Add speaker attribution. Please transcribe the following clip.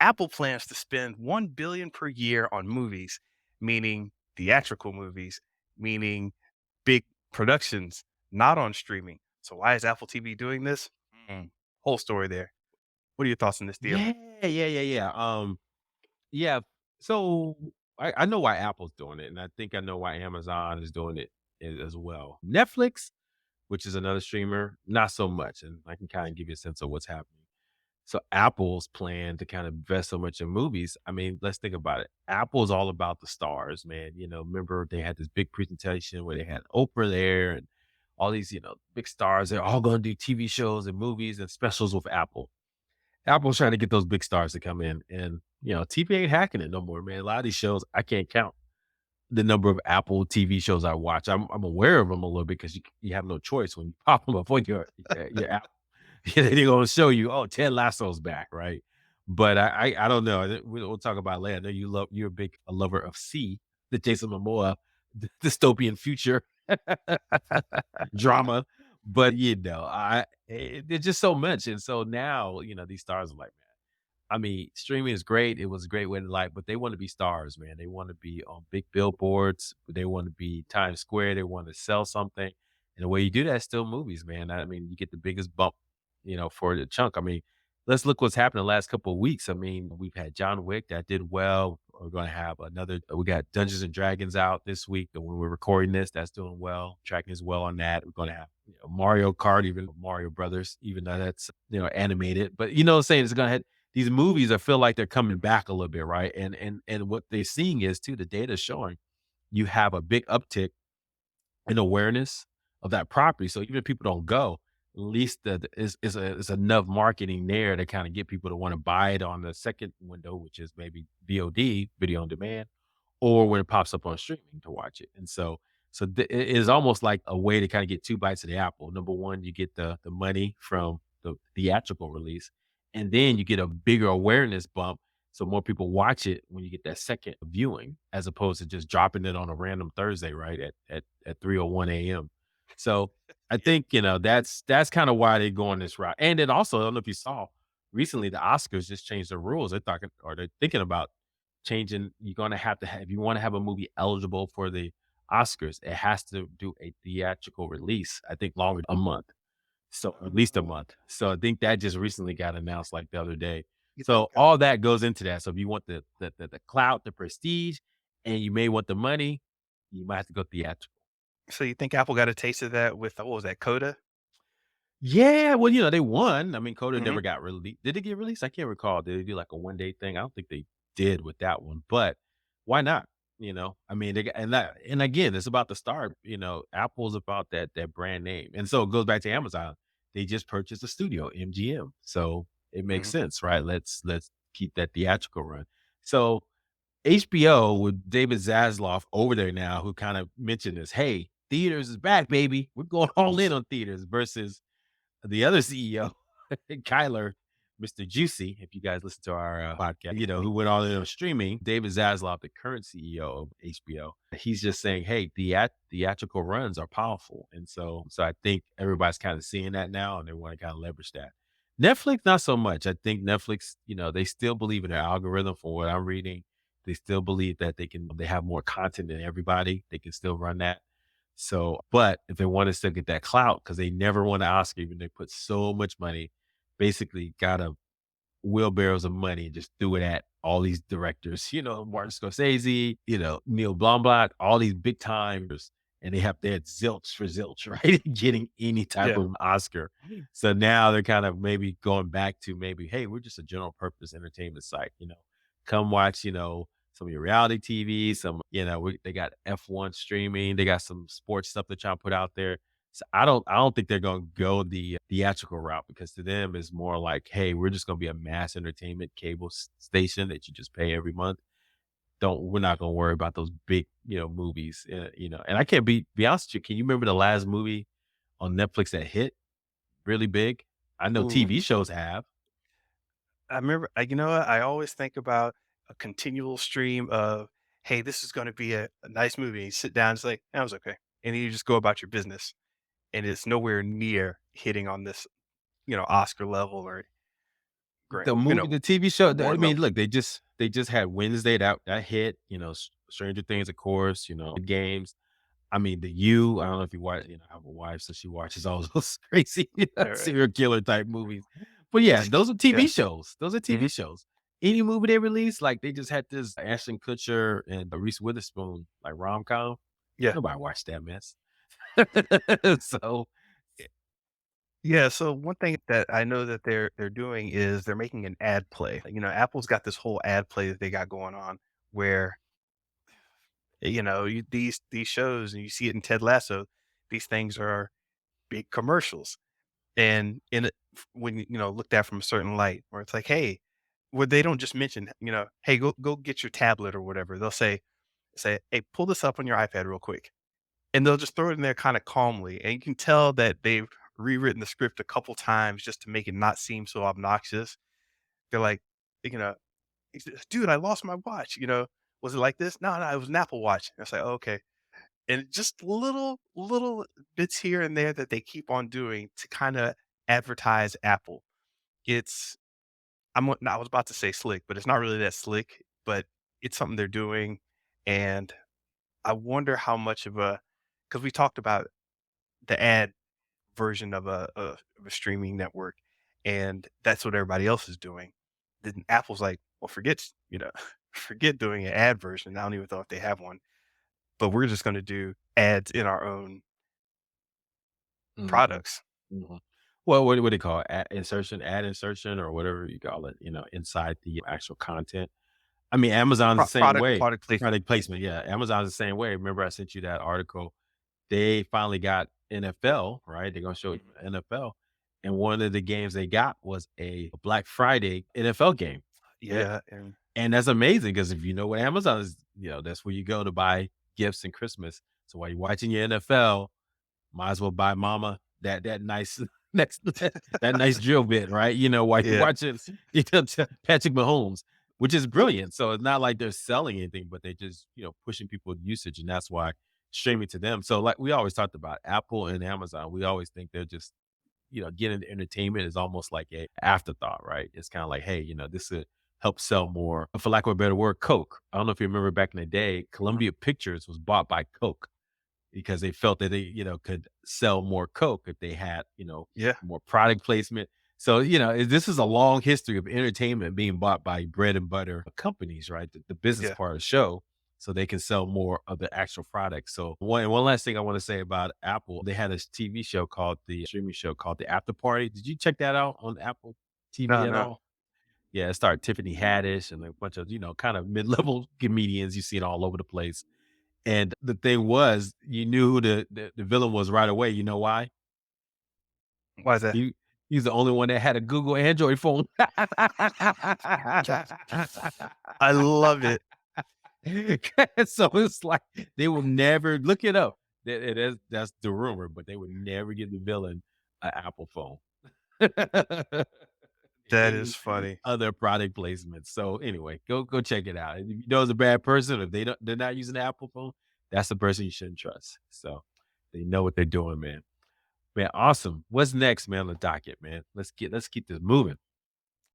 Speaker 1: Apple plans to spend 1 billion per year on movies, meaning theatrical movies, meaning big productions, not on streaming. So why is Apple TV doing this? Whole story there. What are your thoughts on this deal?
Speaker 2: Yeah, yeah. Yeah. So I know why Apple's doing it, and I think I know why Amazon is doing it as well. Netflix, which is another streamer, not so much. And I can kind of give you a sense of what's happening. So Apple's plan to kind of invest so much in movies. I mean, let's think about it. Apple's all about the stars, man. Remember they had this big presentation where they had Oprah there and all these, big stars. They're all going to do TV shows and movies and specials with Apple. Apple's trying to get those big stars to come in, and TV ain't hacking it no more, man. A lot of these shows I can't count the number of Apple TV shows I watch. I'm aware of them a little bit because you have no choice when you pop them up on your app. They're gonna show you, oh, Ted Lasso's back, right? But I don't know. We'll talk about it later. I know you're a big a lover of C, the Jason Momoa dystopian future drama. But there's just so much. And so now, these stars are like, man, I mean, streaming is great. It was a great way to life, but they want to be stars, man. They want to be on big billboards. They want to be Times Square. They want to sell something. And the way you do that is still movies, man. I mean, you get the biggest bump, for the chunk. I mean, let's look what's happened the last couple of weeks. I mean, we've had John Wick that did well. We're going to have another. We got Dungeons and Dragons out this week. And when we're recording this, that's doing well, tracking as well on that. We're going to have Mario Kart, even Mario Brothers, even though that's animated. But what I'm saying, it's going to have these movies. I feel like they're coming back a little bit, right? And what they're seeing is too. The data is showing you have a big uptick and awareness of that property. So even if people don't go, at least is enough marketing there to kind of get people to want to buy it on the second window, which is maybe VOD, video on demand, or when it pops up on streaming to watch it. And it is almost like a way to kind of get two bites of the apple. Number one, you get the money from the theatrical release, and then you get a bigger awareness bump so more people watch it when you get that second viewing, as opposed to just dropping it on a random Thursday, right, at 3:01 AM. So, I
Speaker 1: Yeah.
Speaker 2: think, that's kinda why they're going this route. And then also, I don't know if you saw, recently, the Oscars just changed their rules. They're thinking about changing. You're gonna have to have if you wanna have a movie eligible for the Oscars, it has to do a theatrical release, I think longer a month. So at least a
Speaker 1: Oh,
Speaker 2: month. So I think that just recently got announced like the other day.
Speaker 1: you think,
Speaker 2: So all that goes into that. So if you want the clout, the prestige, and you may want the money, you might have to go theatrical.
Speaker 1: so you think Apple got a taste of that with, what was that, Coda?
Speaker 2: Yeah, well, they won. I mean, Coda
Speaker 1: Mhm.
Speaker 2: never got released. Did it get released? I can't recall. Did they do like a 1 day thing? I don't think they did with that one, but why not? I mean, they got, and again, it's about the start. Apple's about that brand name, and so it goes back to Amazon. They just purchased a studio, MGM, so it makes
Speaker 1: Mhm.
Speaker 2: sense, right? Let's keep that theatrical run. So HBO with David Zaslav over there now, who kind of mentioned this. Hey, theaters is back, baby. We're going all in on theaters versus the other CEO, Kyler, Mr. Juicy, if you guys listen to our podcast, who went all in on streaming, David Zaslav, the current CEO of HBO, he's just saying, hey, theatrical runs are powerful. And so I think everybody's kind of seeing that now and they want to kind of leverage that. Netflix, not so much. I think Netflix, they still believe in their algorithm from what I'm reading. They still believe that they have more content than everybody. They can still run that. So, but if they want to still get that clout, because they never won an Oscar, even they put so much money, basically got a wheelbarrows of money and just threw it at all these directors, Martin Scorsese, Neil Blomkamp, all these big timers, and they had zilch for zilch, right? Getting any type
Speaker 1: Yeah.
Speaker 2: of Oscar. So now they're kind of maybe going back to maybe, hey, we're just a general purpose entertainment site, come watch, some of your reality TV, they got F1 streaming, they got some sports stuff they're trying to put out there. So I don't think they're gonna go the theatrical route because to them it's more like, hey, we're just gonna be a mass entertainment cable station that you just pay every month. We're not gonna worry about those big, movies. And I can't be honest with you. Can you remember the last movie on Netflix that hit really big? I know
Speaker 1: Ooh,
Speaker 2: TV shows have.
Speaker 1: I remember, you know what? I always think about a continual stream of, "Hey, this is gonna be a nice movie." And you sit down, it's like, "That was okay." And then you just go about your business, and it's nowhere near hitting on this, Oscar level or Grant,
Speaker 2: The movie, the TV show, I
Speaker 1: more
Speaker 2: mean,
Speaker 1: level.
Speaker 2: look, they just had Wednesday that hit, Stranger Things, of course, games. I mean, I don't know if you watch, I have a wife, so she watches all those crazy
Speaker 1: Alright.
Speaker 2: serial killer type movies. But yeah, those are TV
Speaker 1: Yeah.
Speaker 2: shows. Those are TV
Speaker 1: Mhm.
Speaker 2: shows. Any movie they release, like they just had this Ashton Kutcher and Reese Witherspoon, like rom com.
Speaker 1: Yeah.
Speaker 2: Nobody watched that mess. So
Speaker 1: Yeah, so one thing that I know that they're doing is they're making an ad play. Apple's got this whole ad play that they got going on where, these shows, and you see it in Ted Lasso, these things are big commercials. And when looked at from a certain light, where it's like, hey, where they don't just mention, hey, go get your tablet or whatever. They'll say, hey, pull this up on your iPad real quick, and they'll just throw it in there kind of calmly, and you can tell that they've rewritten the script a couple times just to make it not seem so obnoxious. They're like, you know, dude, I lost my watch. Was it like this? No, no, it was an Apple Watch. And it's like, okay, and just little bits here and there that they keep on doing to kind of advertise Apple. It's I was about to say slick, but it's not really that slick, but it's something they're doing, and I wonder how much of a because we talked about the ad version of a streaming network, and that's what everybody else is doing. Then Apple's like, well, forget doing an ad version. I don't even know if they have one, but we're just going to do ads in our own
Speaker 2: mhm,
Speaker 1: products.
Speaker 2: mhm. Well, what do they call it? Ad insertion, or whatever you call it, inside the actual content. I mean, Amazon's the same way.
Speaker 1: Product placement.
Speaker 2: Product placement, yeah. Amazon's the same way. Remember I sent you that article. They finally got NFL, right? They're gonna show
Speaker 1: Mhm.
Speaker 2: NFL, and one of the games they got was a Black Friday NFL game. Eh,
Speaker 1: Yeah, and
Speaker 2: and that's amazing because if you know what Amazon is, that's where you go to buy gifts and Christmas. So while you're watching your NFL, might as well buy mama that nice next that nice drill bit, right? While you're
Speaker 1: yeah,
Speaker 2: watching Patrick Mahomes, which is brilliant. So it's not like they're selling anything, but they just, pushing people usage, and that's why streaming to them. So like we always talked about Apple and Amazon, we always think they're just, getting the entertainment is almost like a afterthought, right? It's kind of like, hey, this would help sell more. For lack of a better word, Coke. I don't know if you remember back in the day,
Speaker 1: mhm,
Speaker 2: Columbia Pictures was bought by Coke because they felt that they, could sell more Coke if they had,
Speaker 1: yeah,
Speaker 2: more product placement. So, this is a long history of entertainment being bought by bread and butter companies, right? The business
Speaker 1: yeah.
Speaker 2: part of the show, so they can sell more of the actual product. So one last thing I want to say about Apple, they had a TV show called the streaming show called The After Party. Did you check that out on Apple TV
Speaker 1: No,
Speaker 2: at
Speaker 1: no.
Speaker 2: all? Yeah, it starred Tiffany Haddish and a bunch of, kind of mid-level comedians you see it all over the place. And the thing was, you knew who the villain was right away. You know why?
Speaker 1: Why is that?
Speaker 2: He he's the only one that had a Google Android phone.
Speaker 1: I love it.
Speaker 2: So it's like they will never look it up. That's the rumor, but they would never give the villain an Apple phone.
Speaker 1: That is
Speaker 2: Any
Speaker 1: funny.
Speaker 2: other product placements. So anyway, go check it out. If you know it's a bad person, if they're not using the Apple phone, that's the person you shouldn't trust. So they know what they're doing, man. Man, awesome. What's next, man, on the docket, man? Let's keep this moving.